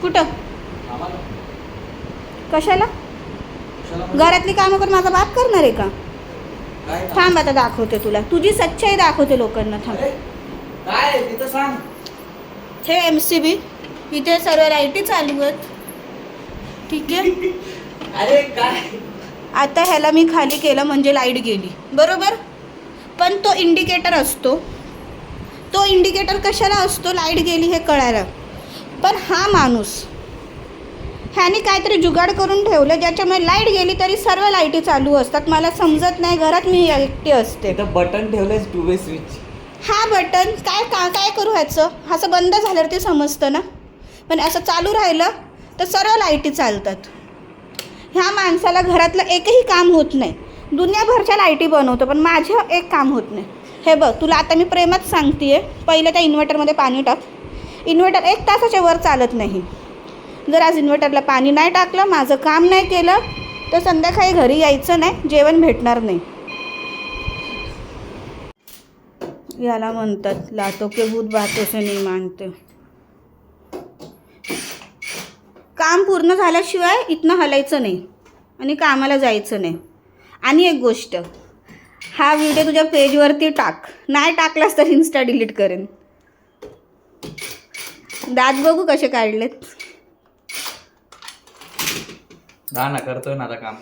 कुठं? कशाला? घरातली कामं करून माझा बाप करणार आहे का? थांब आता दाखवते तुला, तुझी सच्चाई दाखवते लोकांना. थांब. काय तिथं सांग. हे MCB, इथे सर्व लाईटी चालू आहेत. ठीक आहे. अरे काय, आता ह्याला मी खाली केलं म्हणजे लाईट गेली, बरोबर. पण तो इंडिकेटर असतो. तो इंडिकेटर कशाला असतो? लाईट गेली हे कळायला. पण हा माणूस ह्याने काहीतरी जुगाड करून ठेवलं ज्याच्यामुळे लाईट गेली तरी सर्व लाईटी चालू असतात. मला समजत नाही. घरात मी एकटी असते. इथं बटन ठेवलंय 2 वे स्विच. हा बटन काय करू ह्याचं? असं बंद झाल्यावर ते समजतं ना, पण असं चालू राहिलं तर सर्व लाईटी चालतात. ह्या माणसाला घरातलं एकही काम होत नाही. दुनियाभरच्या लाईटी बनवतो पण माझं एक काम होत नाही. हे बघ, तुला आता मी प्रेमात सांगते आहे, पहिलं त्या इन्व्हर्टरमध्ये पाणी टाक. इन्व्हर्टर 1 तासाच्या वर चालत नाही. जर आज इन्व्हर्टरला पाणी नाही टाकलं, माझं काम नाही केलं तर संध्याकाळी घरी यायचं नाही, जेवण भेटणार नाही. याला म्हणतात लातो के भूत बातों से नहीं मानते. काम पूर्ण झाल्याशिवाय इथनं हलायचं नाही आणि कामाला जायचं नाही. आणि एक गोष्ट, हा व्हिडिओ तुझ्या पेजवरती टाक. नाही टाकलास तर इन्स्टा डिलीट करेन. दात बघू कसे काढलेत. ना करतोय ना आता काम.